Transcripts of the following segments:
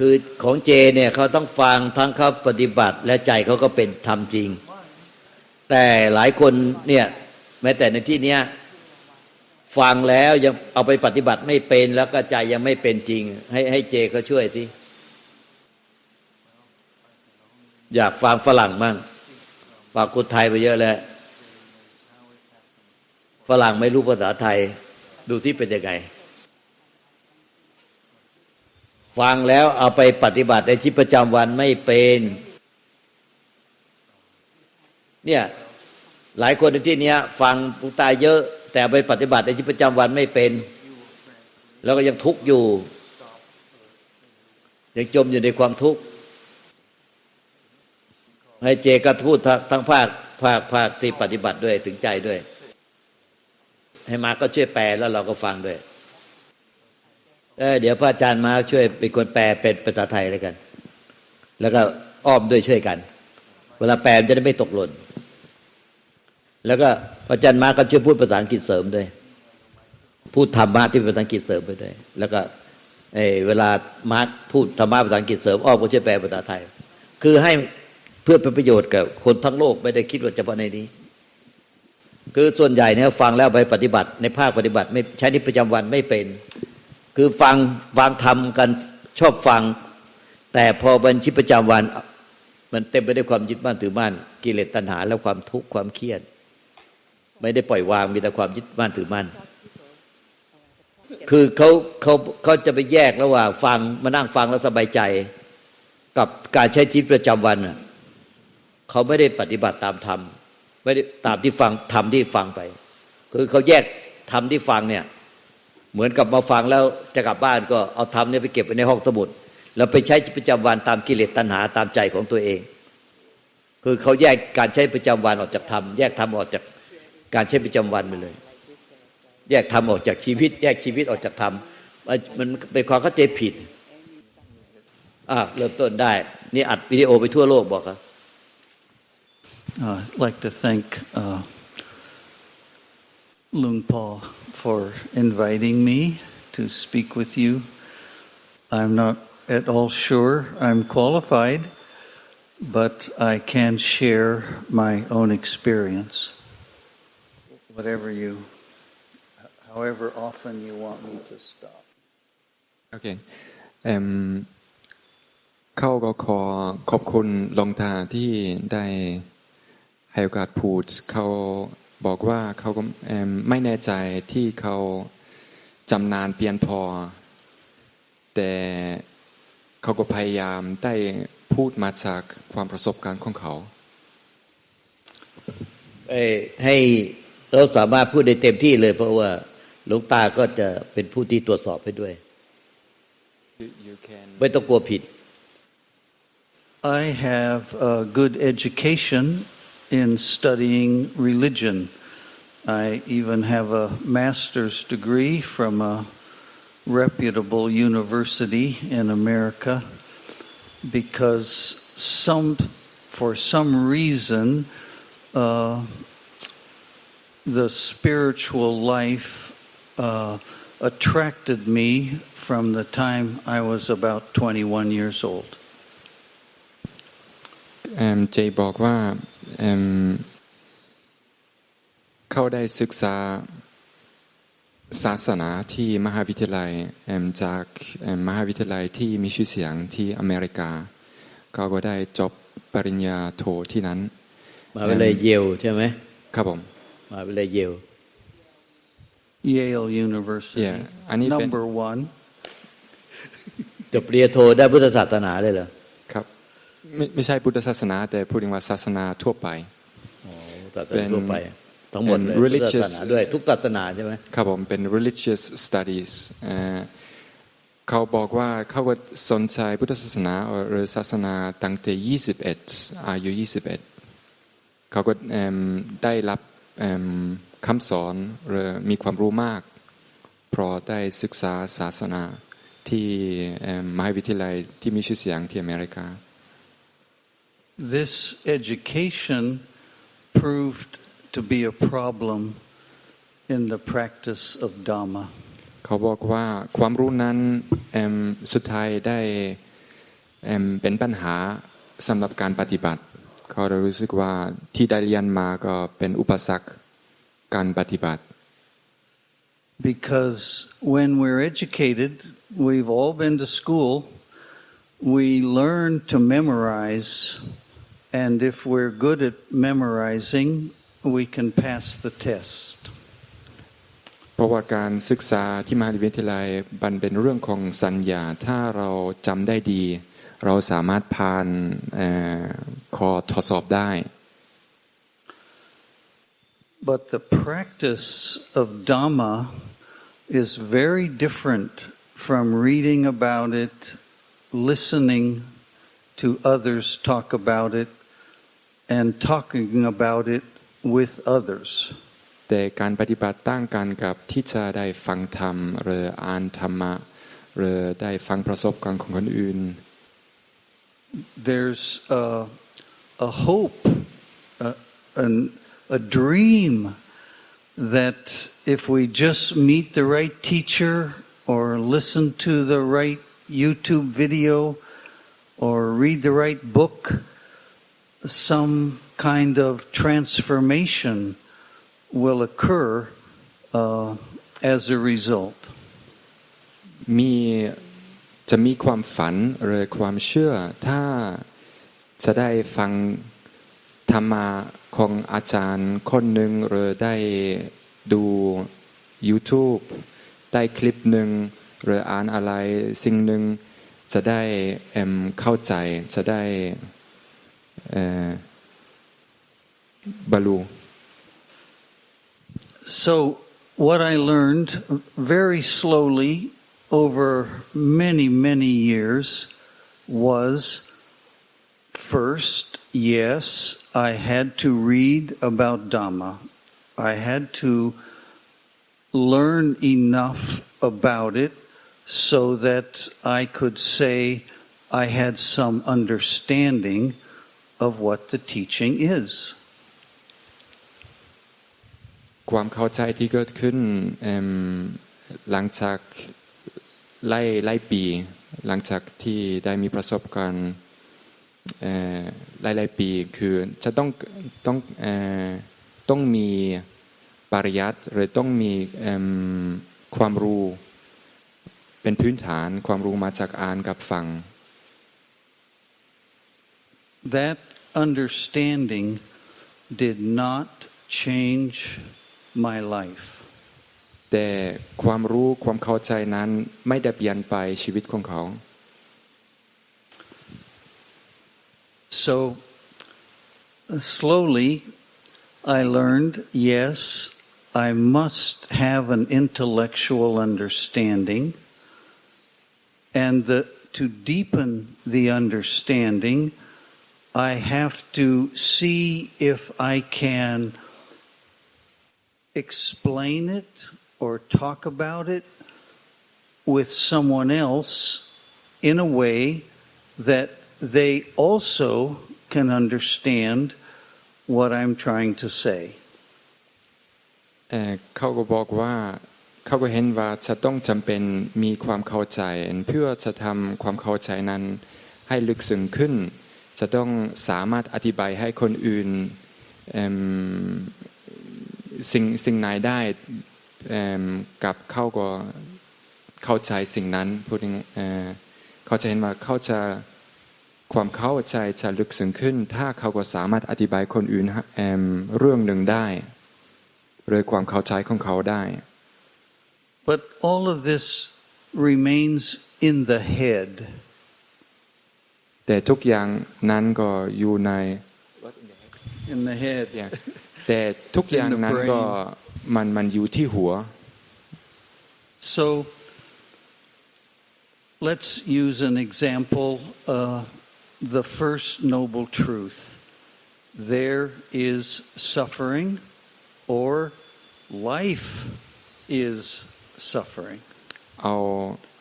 คือของเจเนี่ยเขาต้องฟังทั้งเขาปฏิบัติและใจเขาก็เป็นธรรมจริงแต่หลายคนเนี่ยแม้แต่ในที่เนี้ยฟังแล้วยังเอาไปปฏิบัติไม่เป็นแล้วก็ใจยังไม่เป็นจริงให้เจเขาช่วยสิอยากฟังฝรั่งมั่งฟังคนไทยไปเยอะแล้วฝรั่งไม่รู้ภาษาไทยดูที่เป็นยังไงฟังแล้วเอาไปปฏิบัติในชีวิตประจำวันไม่เป็นเนี่ยหลายคนในที่นี้ฟังหลวงตาเยอะแต่ไปปฏิบัติในชีวิตประจำวันไม่เป็นแล้วก็ยังทุกข์อยู่ยังจมอยู่ในความทุกข์ให้เจก็พูดทั้งภาคที่ปฏิบัติด้วยถึงใจด้วยให้มาก็ช่วยแปลแล้วเราก็ฟังด้วยเดี๋ยวพระอาจารย์มาช่วยเป็นคนแปลเป็นภาษาไทยแล้วกันแล้วก็อ้อมด้วยช่วยกันเวลาแปลจะได้ไม่ตกหล่นแล้วก็พระอาจารย์มาก็ช่วยพูดภาษาอังกฤษเสริมด้วยพูดธรรมะที่เป็นภาษาอังกฤษเสริมไปด้วยแล้วก็เวลามาพูดธรรมะภาษาอังกฤษเสริมอ้อมก็ช่วยแปลภาษาไทยคือให้เพื่อเป็นประโยชน์กับคนทั้งโลกไม่ได้คิดว่าเฉพาะในนี้คือส่วนใหญ่เนี่ยฟังแล้วไปปฏิบัติในภาคปฏิบัติไม่ใช้ในประจำวันไม่เป็นคือฟังทำกันชอบฟังแต่พอบัญชีประจำวันมันเต็มไปด้วยความยึดมั่นถือมั่นกิเลสตัณหาและความทุกข์ความเครียดไม่ได้ปล่อยวางมีแต่ความยึดมั่นถือมั่นคือเขาจะไปแยกระหว่างฟังมานั่งฟังแล้วสบายใจกับการใช้ชีวิตประจำวันเขาไม่ได้ปฏิบัติตามธรรมไม่ได้ตามที่ฟังธรรมที่ฟังไปคือเขาแยกธรรมที่ฟังเนี่ยเหมือนกับมาฟังแล้วจะกลับบ้านก็เอาธรรมเนี่ยไปเก็บไว้ในห้องสมุดแล้วไปใช้ชีวิตประจำวันตามกิเลสตัณหาตามใจของตัวเองคือเขาแยกการใช้ประจำวันออกจากธรรมแยกธรรมออกจากการใช้ประจำวันไปเลยแยกธรรมออกจากชีวิตแยกชีวิตออกจากธรรมมันเป็นความเข้าใจผิดเริ่มต้นได้นี่อัดวิดีโอไปทั่วโลกบอกครับI'd like to thank Luangpa for inviting me to speak with you. I'm not at all sure I'm qualified, but I can share my own experience. However often you want me to stop. Okay. เขาก็ขอบคุณหลวงตาที่ได้ให้โอกาสพูดเขาบอกว่าเขาก็ไม่แน่ใจที่เขาจำนานเปลี่ยนพอแต่เขาก็พยายามได้พูดมาจากความประสบการณ์ของเขาให้เราสามารถพูดได้เต็มที่เลยเพราะว่าหลวงตาก็จะเป็นผู้ที่ตรวจสอบให้ด้วยไม่ต้องกลัวผิดI have a good education in studying religion. I even have a master's degree from a reputable university in America because for some reason the spiritual life attracted me from the time I was about 21 years old.เจบอกว่าเขาได้ศึกษาศาสนาที่มหาวิทยาลัยจากมหาวิทยาลัยที่มีชื่อเสียงที่อเมริกาเขาก็ได้จบปริญญาโทที่นั้นมหาวิทยาลัยเยลใช่ไหมครับผมมหาวิทยาลัยเยล Yale University number 1 จบปริญญาโทได้พุทธศาสนาเลยเหรอครับไม่ใช่พุทธศาสนาแต่พูดถึงว่าศาสนาทั่วไปเป็นทั่วไปทั้งหมดเลยพุทธศาสนาด้วยทุกศาสนาใช่ไหมครับผมเป็น religious studies เขาบอกว่าเขาก็สนใจพุทธศาสนาหรือศาสนาตั้งแต่21อายุ21เขาก็ได้รับคำสอนหรือมีความรู้มากเพราะได้ศึกษาศาสนาที่มหาวิทยาลัยที่มีชื่อเสียงที่อเมริกาThis education proved to be a problem in the practice of Dhamma. เขาบอกว่าความรู้นั้นสุดท้ายได้ เป็นปัญหาสำหรับการปฏิบัติเขารู้สึกว่าที่ได้เรียนมาก็เป็นอุปสรรคการปฏิบัติ Because when we're educated, we've all been to school, we learn to memorize, and if we're good at memorizing, we can pass the test. เพราะว่าการศึกษาที่มหาวิทยาลัยมันเป็นเรื่องของสัญญาถ้าเราจำได้ดีเราสามารถผ่านข้อทดสอบได้ But the practice of Dhamma is very different from reading about it, listening to others talk about it, and talking about it with others. แต่การปฏิบัติต่างกันกับที่จะได้ฟังธรรมหรืออ่านธรรมะหรือได้ฟังประสบการณ์ของคนอื่น There's a hope, a dream that if we just meet the right teacher or listen to the right YouTube video or read the right book, some kind of transformation will occur as a result. จะมีความฝันหรือความเชื่อถ้าจะได้ฟังธรรมะของอาจารย์คนหนึ่งหรือได้ดู YouTube ได้คลิปหนึ่งหรืออ่านอะไรสิ่งหนึ่งจะได้เข้าใจจะได้บรรลุ So what I learned very slowly over many years was first, yes, I had to read about Dhamma. I had to learn enough about it so that I could say I had some understanding of what the teaching is. ความเข้าใจที่เกิดขึ้นหลังจากไล่ปีหลังจากที่ได้มีประสบการณ์หลายปีคือจะต้องมีปริยัติหรือต้องมีความรู้เป็นพื้นฐานความรู้มาจากอ่านกับฟัง That understanding did not change my life. แต่ความรู้ความเข้าใจนั้นไม่ได้เปลี่ยนไปชีวิตของเขา So slowly I learned, yes, I must have an intellectual understanding, and to deepen the understanding, I have to see if I can explain it or talk about it with someone else in a way that they also can understand what I'm trying to say. เขาก็บอกว่าเขาก็เห็นว่าจะต้องจำเป็นมีความเข้าใจเพื่อจะทำความเข้าใจนั้นให้ลึกซึ้งขึ้นจะต้องสามารถอธิบายให้คนอื่นสิ่งไหนได้กับเขาก็เข้าใจสิ่งนั้นพูดเขาจะเห็นว่าเขาจะความเข้าใจจะลึกซึ้งขึ้นถ้าเขาก็สามารถอธิบายคนอื่นเรื่องหนึ่งได้หรือความเข้าใจของเขาได้ But all of this remains in the head. แต่ทุกอย่างนั้นก็อยู่ใน In the head. แต่ทุกอย่างนั้นก็มันอยู่ที่หัว So let's use an example, the first noble truth. There is suffering or life is suffering. เอ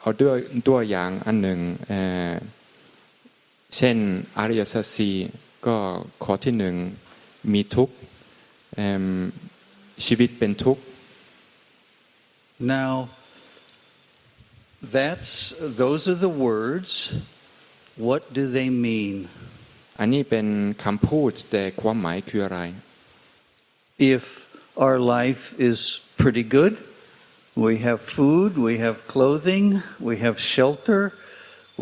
าด้วยตัวอย่างอันหนึ่งเช่นอริยสัจสี่ก็ข้อที่หนึ่งมีทุกข์ชีวิตเป็นทุกข์ Now those are the words What do they mean? อันนี้เป็นคำพูดแต่ความหมายคืออะไร If our life is pretty good, we have food, we have clothing, we have shelter,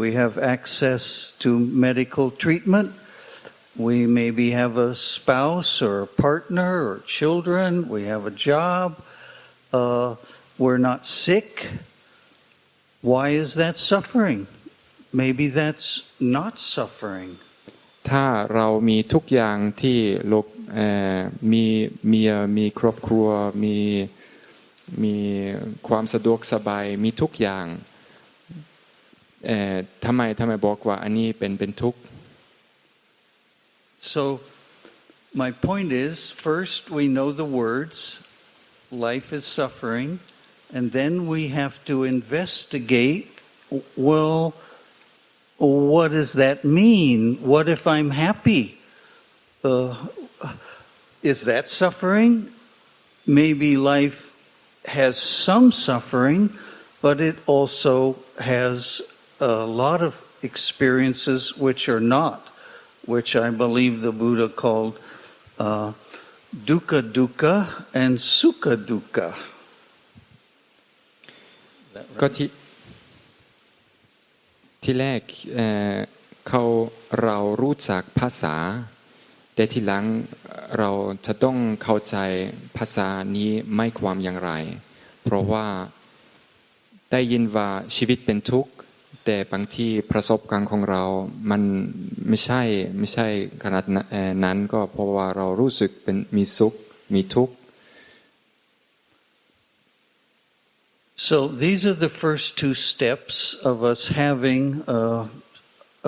we have access to medical treatment, we maybe have a spouse or a partner or children, we have a job, we're not sick. Why is that suffering? Maybe that's not suffering. ถ้าเรามีทุกอย่างที่โลกมีเมียมีครอบครัวมีความสะดวกสบายมีทุกอย่างทำไมบอกว่าอันนี้เป็นทุกข์ So my point is, first we know the words, life is suffering, and then we have to investigate, well, what does that mean? What if I'm happy? Is that suffering? Maybe life has some suffering, but it also has a lot of experiences which are not, which I believe the Buddha called dukkha dukkha and sukha dukkha. ก็ที่แรกเรารู้จักภาษาแต่ทีหลังเราจะต้องเข้าใจภาษานี้ไม่ความอย่างไรเพราะว่าได้ยินว่าชีวิตเป็นทุกข์แต่บางทีประสบการณ์ของเรามันไม่ใช่ขนาดนั้นก็เพราะว่าเรารู้สึกเป็นมีสุขมีทุกข์ So these are the first two steps of us having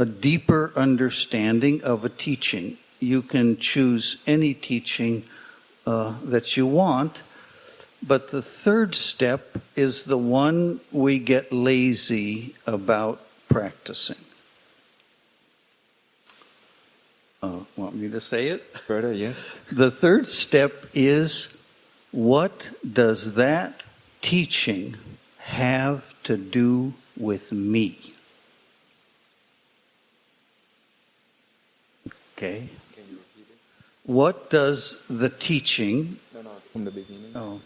a deeper understanding of a teaching. You can choose any teaching that you want, but the third step is the one we get lazy about practicing. Want me to say it? Further, yes. The third step is, what does that teaching have to do with me? Okay. Can you repeat it? What does the teaching... No, from the beginning. Oh.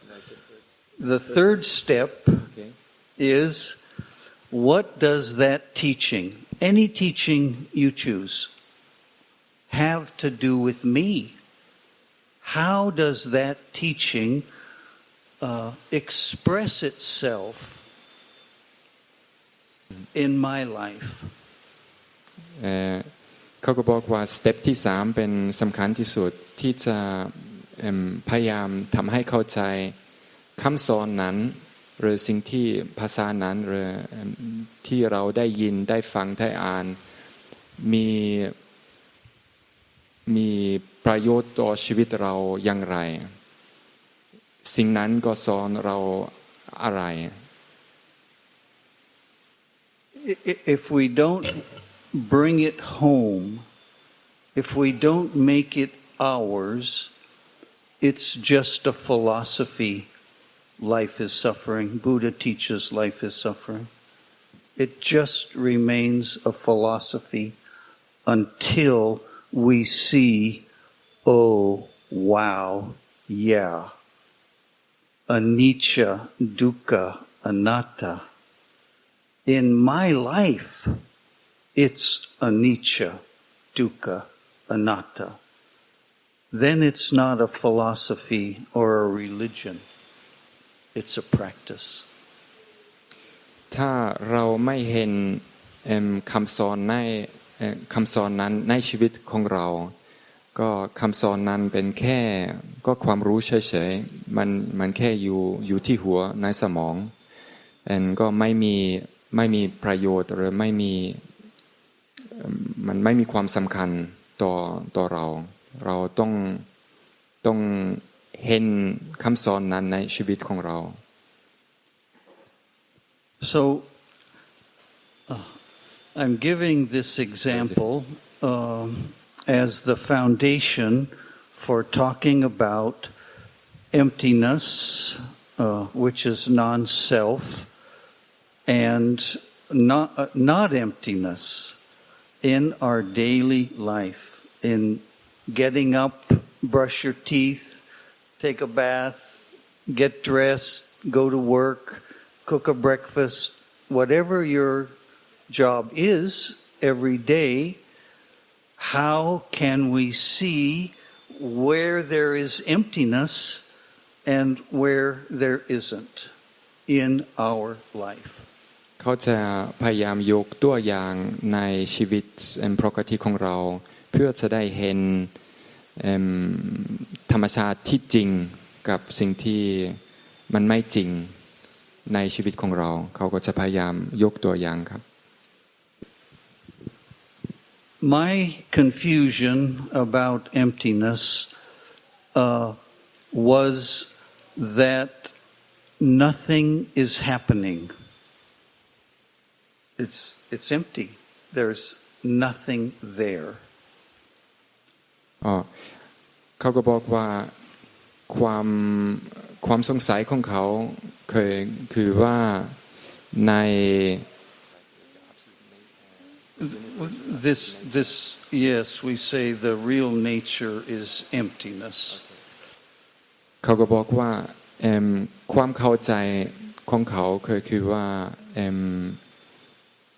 The third step Okay. is, what does that teaching, any teaching you choose, have to do with me? How does that teaching express itself in my life? เขาก็บอกว่าสเต็ปที่3เป็นสำคัญที่สุดที่จะพยายามทำให้เข้าใจคำสอนนั้นหรือสิ่งที่ภาษานั้นหรือที่เราได้ยินได้ฟังได้อ่านมีประโยชน์ต่อชีวิตเราอย่างไรสิ่งนั้นก็สอนเราอะไร If we don't bring it home, if we don't make it ours, it's just a philosophy. Life is suffering. Buddha teaches life is suffering. It just remains a philosophy until we see, oh, wow, yeah, anicca, dukkha, anatta. In my life, it's anicca, dukkha, anatta. Then it's not a philosophy or a religion. It's a practice. ถ้าเราไม่เห็นคำสอนนั้นในชีวิตของเราก็คำสอนนั้นเป็นแค่ก็ความรู้เฉยๆมันแค่อยู่ที่หัวในสมองก็ไม่มีประโยชน์หรือมันไม่มีความสำคัญต่อเราต้องเห็นคำสอนนั้นในชีวิตของเรา So I'm giving this example as the foundation for talking about emptiness, which is non-self, and not emptiness. in our daily life, in getting up, brush your teeth, take a bath, get dressed, go to work, cook a breakfast, whatever your job is every day, how can we see where there is emptiness and where there isn't in our life? เขาจะพยายามยกตัวอย่างในชีวิตปกติของเราเพื่อจะได้เห็นธรรมชาติที่จริงกับสิ่งที่มันไม่จริงในชีวิตของเราเขาก็จะพยายามยกตัวอย่างครับ My confusion about emptiness was that nothing is happening. It's empty. There's nothing there. เขาก็บอกว่าความสงสัยของเขาคือว่าใน This yes, we say the real nature is emptiness. เขาก็บอกว่าความเข้าใจของเขาคือว่า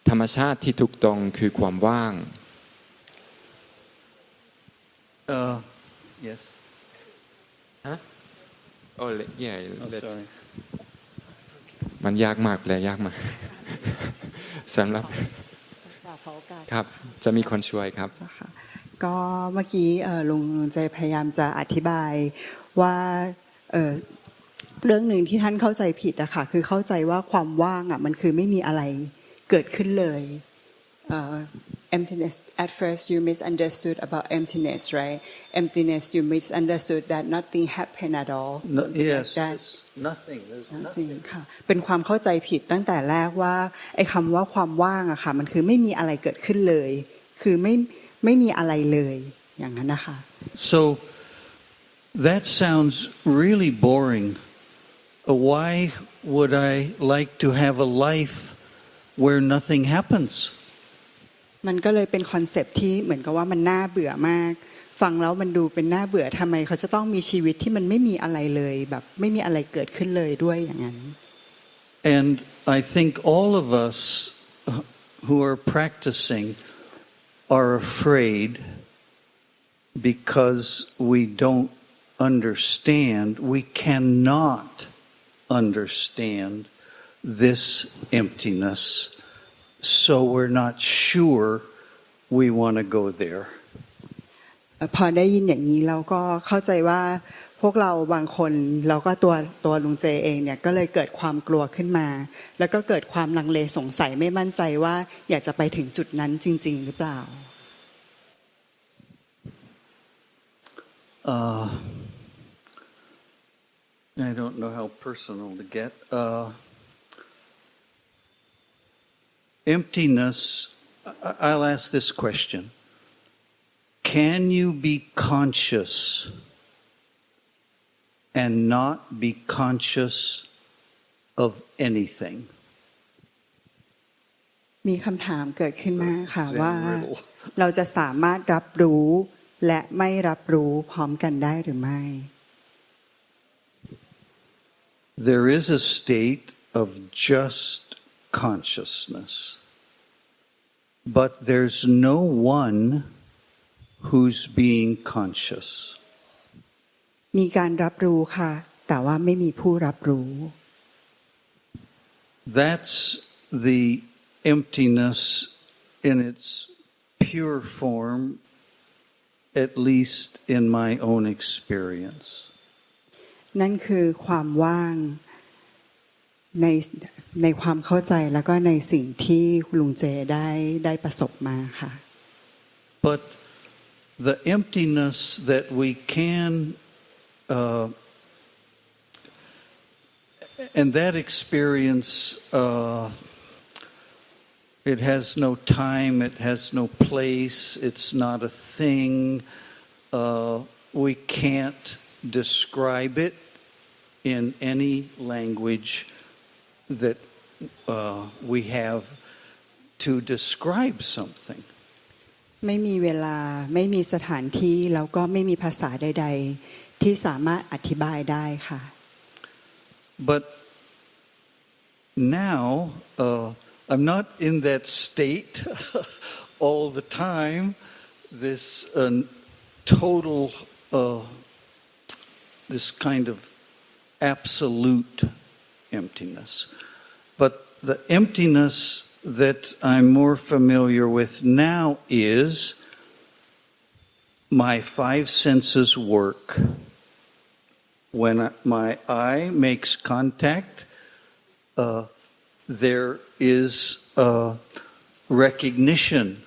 ธรรมชาติที่ถูกต้องคือความว่าง Yes. Huh? Oh yeah. Sorry. มันยากมากเลยยากมาก สำหรับครับจะมีคนช่วยครับก็เมื่อกี้ลุงใจพยายามจะอธิบายว่าเรื่องหนึ่งที่ท่านเข้าใจผิดอะค่ะคือเข้าใจว่าความว่างอะมันคือไม่มีอะไรเกิดขึ้นเลย emptiness at first you misunderstood about emptiness right emptiness you misunderstood that nothing happened at all Yes nothing ค่ะเป็นความเข้าใจผิดตั้งแต่แรกว่าไอ้คำว่าความว่างอะค่ะมันคือไม่มีอะไรเกิดขึ้นเลยคือไม่มีอะไรเลยอย่างนั้นนะคะ So that sounds really boring. Why would I like to have a life where nothing happens? มันก็เลยเป็นคอนเซปต์ที่เหมือนกับว่ามันน่าเบื่อมากฟังแล้วมันดูเป็นน่าเบื่อทำไมเขาจะต้องมีชีวิตที่มันไม่มีอะไรเลยแบบไม่มีอะไรเกิดขึ้นเลยด้วยอย่างนั้น And I think all of us who are practicing are afraid because we don't understand, we cannot understand this emptiness, so we're not sure we want to go there. พอได้ยินอย่างนี้เราก็เข้าใจว่าพวกเราบางคนเราก็ตัวลุงเจเองเนี่ยก็เลยเกิดความกลัวขึ้นมาแล้วก็เกิดความลังเลสงสัยไม่มั่นใจว่าอยากจะไปถึงจุดนั้นจริงๆหรือเปล่า I don't know how personal to get. Emptiness, I'll ask this question. Can you be conscious and not be conscious of anything? มีคำถามเกิดขึ้นมาค่ะว่าเราจะสามารถรับรู้และไม่รับรู้พร้อมกันได้หรือไม่ There is a state of just consciousness, but there's no one who's being conscious. มีการรับรู้ค่ะแต่ว่าไม่มีผู้รับรู้ That's the emptiness in its pure form, at least in my own experience. นั่นคือความว่างในความเข้าใจแล้วก็ในสิ่งที่ลุงเจได้ประสบมาค่ะ But the emptiness that we can and that experience it has no time, it has no place, it's not a thing. We can't describe it in any language that we have to describe something. ไม่มีเวลาไม่มีสถานที่แล้วก็ไม่มีภาษาใดๆที่สามารถอธิบายได้ค่ะ But now I'm not in that state all the time, this total this kind of absolute emptiness. But the emptiness that I'm more familiar with now is my five senses work. When my eye makes contact, there is recognition.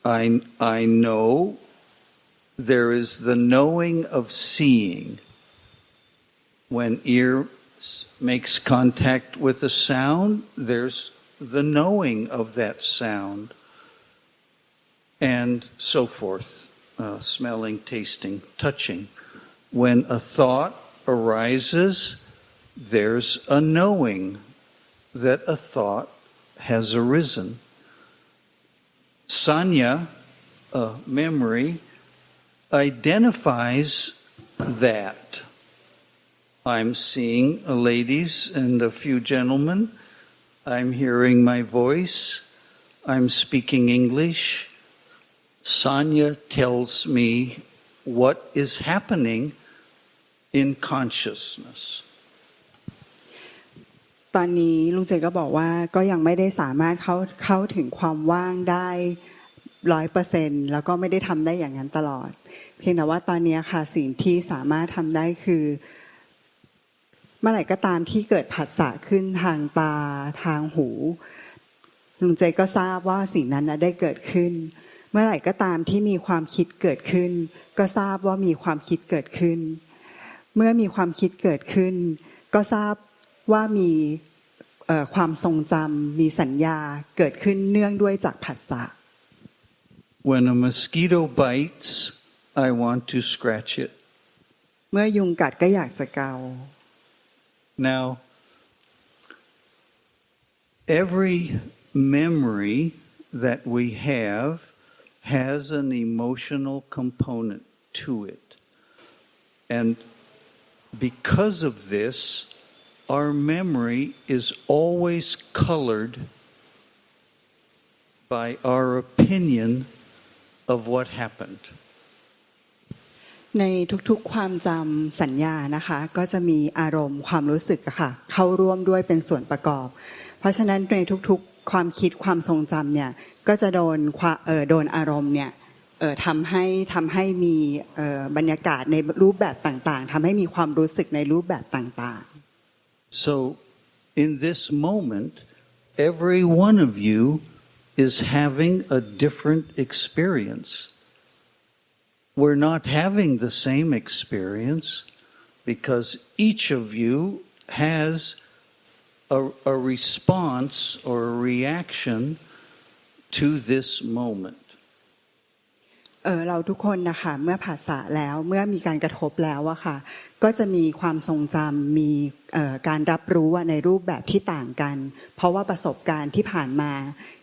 I know. There is the knowing of seeing. When ear makes contact with a sound, there's the knowing of that sound, and so forth, smelling, tasting, touching. When a thought arises, there's a knowing that a thought has arisen. Sanya, memory, identifies that. I'm seeing ladies and a few gentlemen. I'm hearing my voice. I'm speaking English. Sanya tells me what is happening in consciousness. ตอนนี้ลุงเจก็บอกว่าก็ยังไม่ได้สามารถเข้าถึงความว่างได้ 100% แล้วก็ไม่ได้ทำได้อย่างนั้นตลอดเพียงแต่ว่าตอนนี้ค่ะสิ่งที่สามารถทำได้คือเมื่อไหร่ก็ตามที่เกิดผัสสะขึ้นทางตาทางหูลุงเจก็ทราบว่าสิ่งนั้นได้เกิดขึ้นเมื่อไหร่ก็ตามที่มีความคิดเกิดขึ้นก็ทราบว่ามีความคิดเกิดขึ้นเมื่อมีความคิดเกิดขึ้นก็ทราบว่ามีความทรงจำมีสัญญาเกิดขึ้นเนื่องด้วยจากผัสสะ When a mosquito bites, I want to scratch it. เมื่อยุงกัดก็อยากจะเกา Now, every memory that we have has an emotional component to it. And because of this, our memory is always colored by our opinion of what happened. ในทุกๆความจำสัญญานะคะก็จะมีอารมณ์ความรู้สึกอะค่ะเข้าร่วมด้วยเป็นส่วนประกอบเพราะฉะนั้นในทุกๆความคิดความทรงจำเนี่ยก็จะโดนอารมณ์เนี่ยทำให้มีบรรยากาศในรูปแบบต่างๆทำให้มีความรู้สึกในรูปแบบต่างๆ So in this moment every one of you is having a different experience.We're not having the same experience because each of you has a response or a reaction to this moment. เราทุกคนนะคะเมื่อผัสสะแล้วเมื่อมีการกระทบแล้วอะค่ะก็จะมีความทรงจำมีการรับรู้ในรูปแบบที่ต่างกันเพราะว่าประสบการณ์ที่ผ่านมา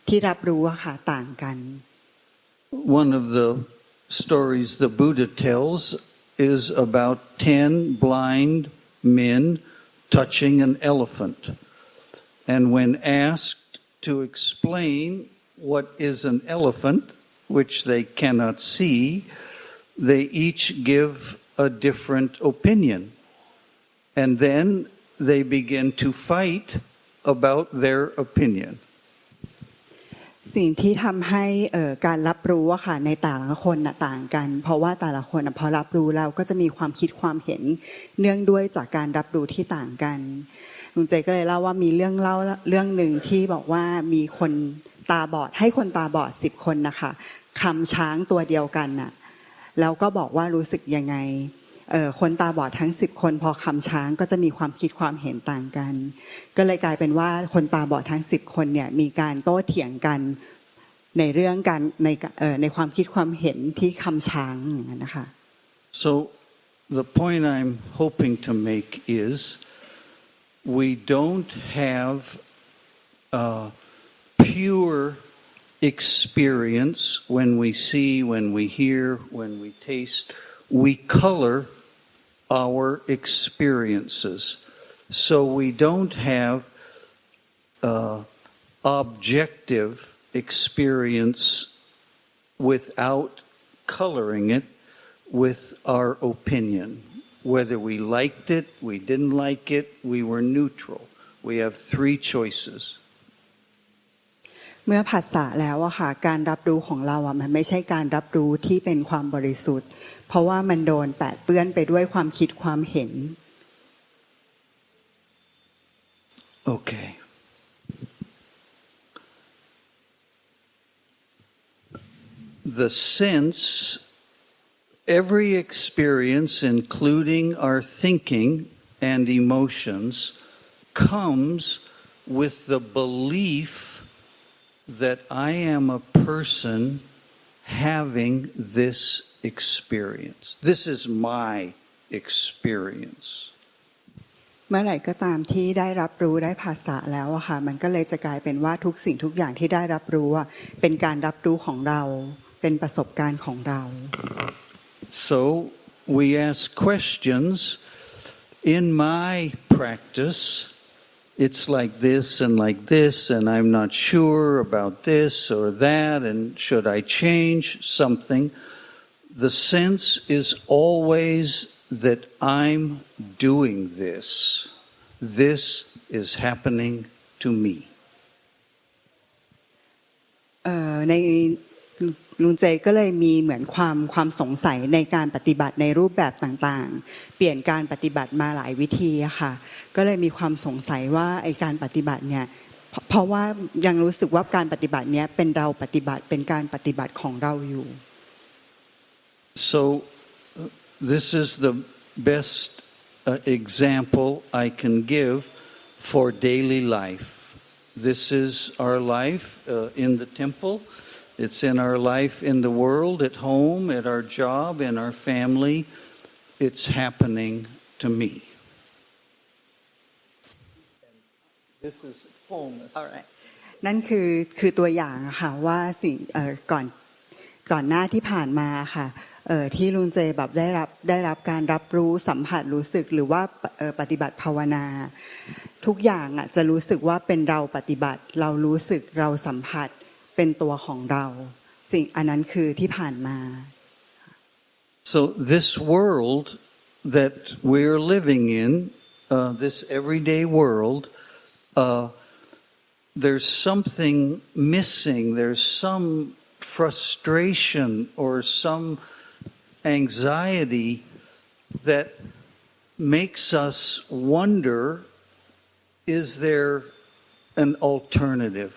ที่รับรู้อะค่ะต่างกัน One of the stories the Buddha tells is about 10 blind men touching an elephant. And when asked to explain what is an elephant, which they cannot see, they each give a different opinion. And then they begin to fight about their opinion.สิ่งที่ทำให้การรับรู้อะค่ะในแต่ละคนต่างกันเพราะว่าแต่ละคนพอรับรู้แล้วก็จะมีความคิดความเห็นเนื่องด้วยจากการรับรู้ที่ต่างกันลุงเจก็เลยเล่าว่ามีเรื่องหนึ่งที่บอกว่ามีคนตาบอดให้คนตาบอด10 คนนะคะคำช้างตัวเดียวกันน่ะแล้วก็บอกว่ารู้สึกยังไงคนตาบอดทั้ง10 คนพอคำช้างก็จะมีความคิดความเห็นต่างกันก็เลยกลายเป็นว่าคนตาบอดทั้ง10 คนเนี่ยมีการโต้เถียงกันในเรื่องการในความคิดความเห็นที่คำช้างอย่างนั้นนะคะ So the point I'm hoping to make is we don't have pure experience, when we see, when we hear, when we taste, we color our experiences. So we don't have objective experience without coloring it with our opinion. Whether we liked it, we didn't like it, we were neutral. We have 3 choices. เมื่อผัสสะแล้วอะค่ะการรับรู้ของเราอะมันไม่ใช่การรับรู้ที่เป็นความบริสุทธิ์เพราะว่ามันโดนแปะเปื้อนไปด้วยความคิดความเห็น Okay. The sense, every experience, including our thinking and emotions, comes with the belief that I am a person having this experience. This is my experience. เมื่อไหร่ก็ตามที่ได้รับรู้ได้ภาษาแล้วอะค่ะมันก็เลยจะกลายเป็นว่าทุกสิ่งทุกอย่างที่ได้รับรู้เป็นการรับรู้ของเราเป็นประสบการณ์ของเรา So we ask questions. In my practice, it's like this, and I'm not sure about this or that, and should I change something? The sense is always that I'm doing this. This is happening to me. ในลุงเจก็เลยมีเหมือนความสงสัยในการปฏิบัติในรูปแบบต่างๆเปลี่ยนการปฏิบัติมาหลายวิธีอะค่ะก็เลยมีความสงสัยว่าไอ้การปฏิบัติเนี่ยเพราะว่ายังรู้สึกว่าการปฏิบัติเนี้ยเป็นเราปฏิบัติเป็นการปฏิบัติของเราอยู่ So this is the best example I can give for daily life. This is our life in the temple. It's in our life in the world, at home, at our job, in our family. It's happening to me. This is fullness. Alright. นั่นคือตัวอย่างค่ะว่าสิ่งก่อนหน้าที่ผ่านมาค่ะที่ลุงเจแบบได้รับการรับรู้สัมผัสรู้สึกหรือว่าปฏิบัติภาวนาทุกอย่างจะรู้สึกว่าเป็นเราปฏิบัติเรารู้สึกเราสัมผัสเป็นตัวของเราสิ่งอันนั้นคือที่ผ่านมา So this world that we're living in, this everyday world, there's something missing. There's some frustration or some anxiety that makes us wonder, is there an alternative?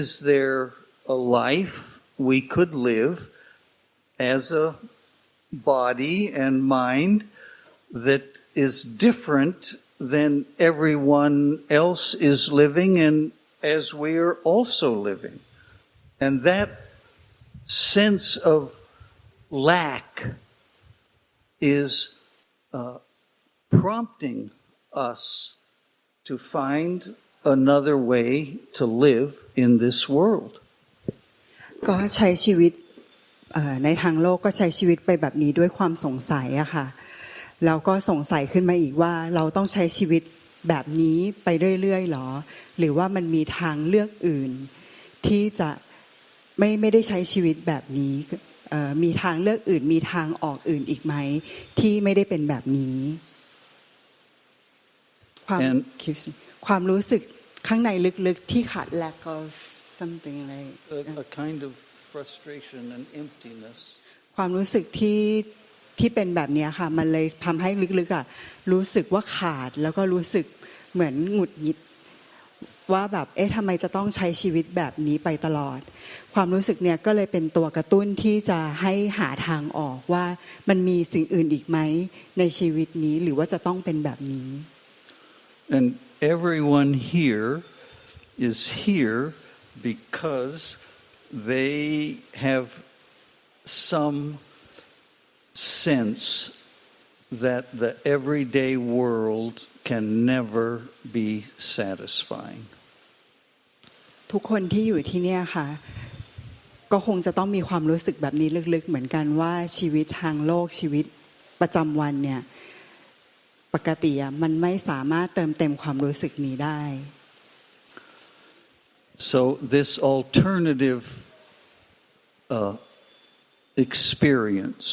Is there a life we could live as a body and mind that is different than everyone else is living and as we are also living? And that sense of lack is prompting us to find another way to live in this world. ก็ใช้ชีวิตในทางโลกก็ใช้ชีวิตไปแบบนี้ด้วยความสงสัยอะค่ะแล้วก็สงสัยขึ้นมาอีกว่าเราต้องใช้ชีวิตแบบนี้ไปเรื่อยๆหรอหรือว่ามันมีทางเลือกอื่นที่จะไม่ได้ใช้ชีวิตแบบนี้มีทางเลือกอื่นมีทางออกอื่นอีกไหมที่ไม่ได้เป็นแบบนี้ความรู้สึกข้างในลึกๆที่ขาด lack of something like a kind of frustration and emptiness ความรู้สึกที่เป็นแบบนี้ค่ะมันเลยทำให้ลึกๆรู้สึกว่าขาดแล้วก็รู้สึกเหมือนหงุดหงิดว่าแบบทำไมจะต้องใช้ชีวิตแบบนี้ไปตลอดความรู้สึกเนี่ยก็เลยเป็นตัวกระตุ้นที่จะให้หาทางออกว่ามันมีสิ่งอื่นอีกไหมในชีวิตนี้หรือว่าจะต้องเป็นแบบนี้ And everyone here is here because they have some sense that the everyday world can never be satisfying. ท ทุกคนที่อยู่ที่เนี่ยค่ะก็คงจะต้องมีความรู้สึกแบบนี้ลึกๆเหมือนกันว่าชีวิตทางโลกชีวิตประจำวันเนี่ยปกติมันไม่สามารถเติมเต็มความรู้สึกนี้ได้ So this alternative experience,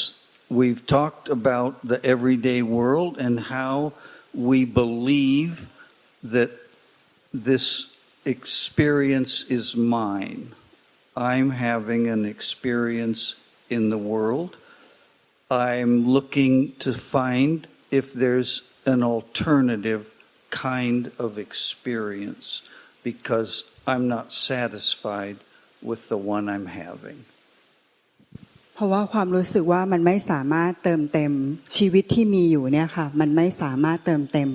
we've talked about the everyday world and how we believe that this experience is mine. I'm having an experience in the world. I'm looking to find if there's an alternative kind of experience because I'm not satisfied with the one I'm having. เพราะว่าความรู้สึกว่ามันไม่สามารถเติมเต็มชีวิตที่มีอยู่เนี่ยค่ะมันไม่สามารถเติมเต็ม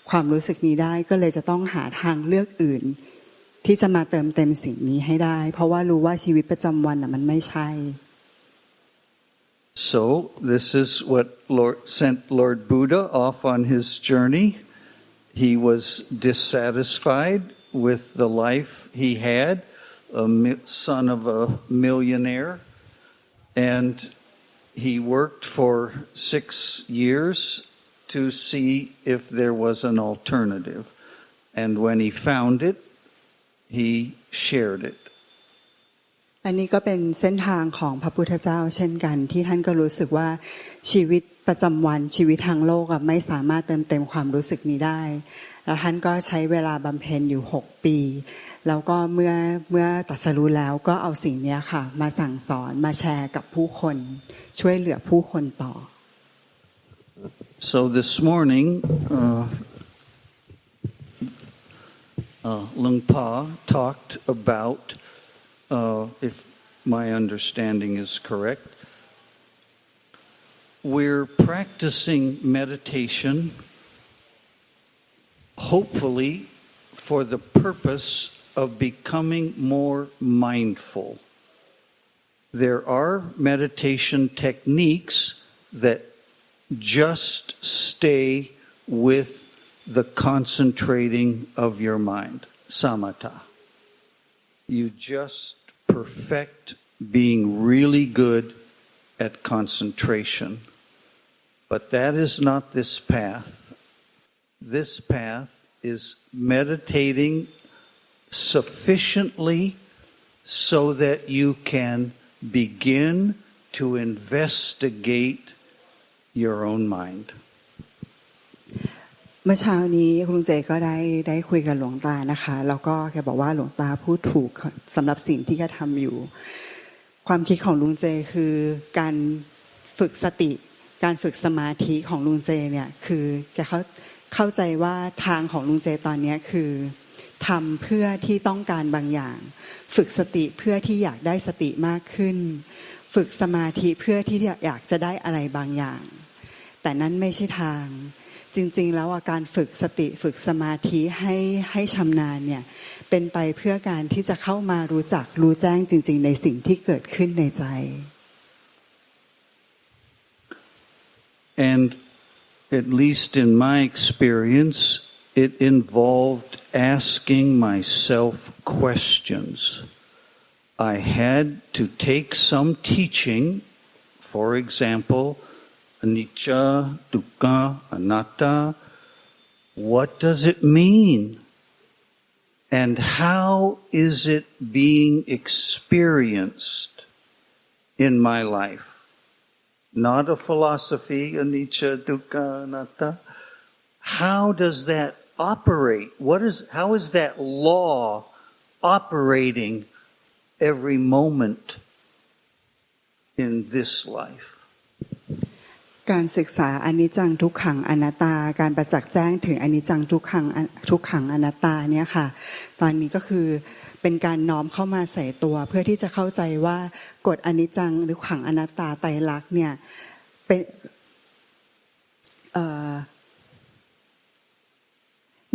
ความรู้สึกนี้ได้ก็เลยจะต้องหาทางเลือกอื่นที่จะมาเติมเต็มสิ่งนี้ให้ได้เพราะว่ารู้ว่าชีวิตประจำวันมันไม่ใช่ So this is what sent Lord Buddha off on his journey. He was dissatisfied with the life he had, a son of a millionaire, and he worked for 6 years to see if there was an alternative. And when he found it, he shared it. อันนี้ก็เป็นเส้นทางของพระพุทธเจ้าเช่นกันที่ท่านก็รู้สึกว่าชีวิตประจำวันชีวิตทางโลกไม่สามารถเติมเต็มความรู้สึกนี้ได้แล้วท่านก็ใช้เวลาบำเพ็ญอยู่6 ปีแล้วก็เมื่อตรัสรู้แล้วก็เอาสิ่งนี้ค่ะมาสั่งสอนมาแชร์กับผู้คนช่วยเหลือผู้คนต่อ So this morning Luangpa talked about, if my understanding is correct, we're practicing meditation, hopefully for the purpose of becoming more mindful. There are meditation techniques that just stay with the concentrating of your mind, samatha. You just perfect being really good at concentration. But that is not this path. This path is meditating sufficiently so that you can begin to investigate your own mind. เมื่อเช้านี้คุณลุงเจก็ได้คุยกับหลวงตานะคะแล้วก็แกบอกว่าหลวงตาพูดถูกสำหรับสิ่งที่แกทำอยู่ความคิดของลุงเจคือการฝึกสติการฝึกสมาธิของลุงเจเนี่ยคือแกเข้าใจว่าทางของลุงเจตอนนี้คือทำเพื่อที่ต้องการบางอย่างฝึกสติเพื่อที่อยากได้สติมากขึ้นฝึกสมาธิเพื่อที่อยากจะได้อะไรบางอย่างแต่นั้นไม่ใช่ทางจริงๆแล้วการฝึกสติฝึกสมาธิให้ชำนาญเนี่ยเป็นไปเพื่อการที่จะเข้ามารู้จักรู้แจ้งจริงๆในสิ่งที่เกิดขึ้นในใจ And at least in my experience, it involved asking myself questions. I had to take some teaching, for example, anicca, dukkha, anatta. What does it mean? And how is it being experienced in my life? Not a philosophy, anicca, dukkha, anatta. How does that operate? How is that law operating every moment in this life? การศึกษาอนิจจังทุกขังอนัตตาการประจักษ์แจ้งถึงอนิจจังทุกขังอนัตตาเนี่ยค่ะตอนนี้ก็คือเป็นการน้อมเข้ามาใส่ตัวเพื่อที่จะเข้าใจว่ากฎอนิจจังหรือขังอนัตตาไตรลักษณ์เนี่ยเป็น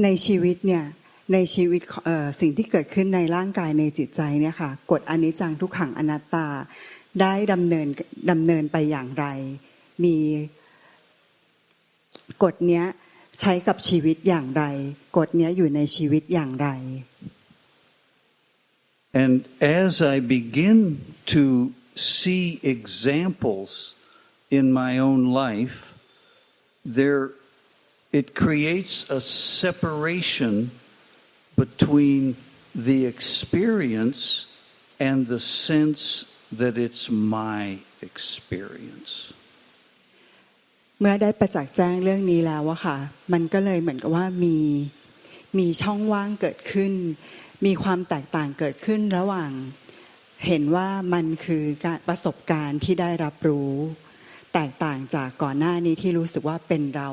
ในชีวิตเนี่ยในชีวิตสิ่งที่เกิดขึ้นในร่างกายในจิตใจเนี่ยค่ะกฎอนิจจังทุกขังอนัตตาได้ดำเนินไปอย่างไรมีกฎเนี้ยใช้กับชีวิตอย่างไรกฎเนี้ยอยู่ในชีวิตอย่างไร And as I begin to see examples in my own life, it creates a separation between the experience and the sense that it's my experience. เมื่อได้ประจักษ์แจ้งเรื่องนี้แล้วอะค่ะมันก็เลยเหมือนกับว่ามีช่องว่างเกิดขึ้นมีความแตกต่างเกิดขึ้นระหว่างเห็นว่ามันคือการประสบการณ์ที่ได้รับรู้แตกต่างจากก่อนหน้านี้ที่รู้สึกว่าเป็นเรา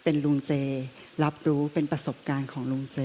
เป็นลุงเจรับรู้เป็นประสบการณ์ของลุงเจ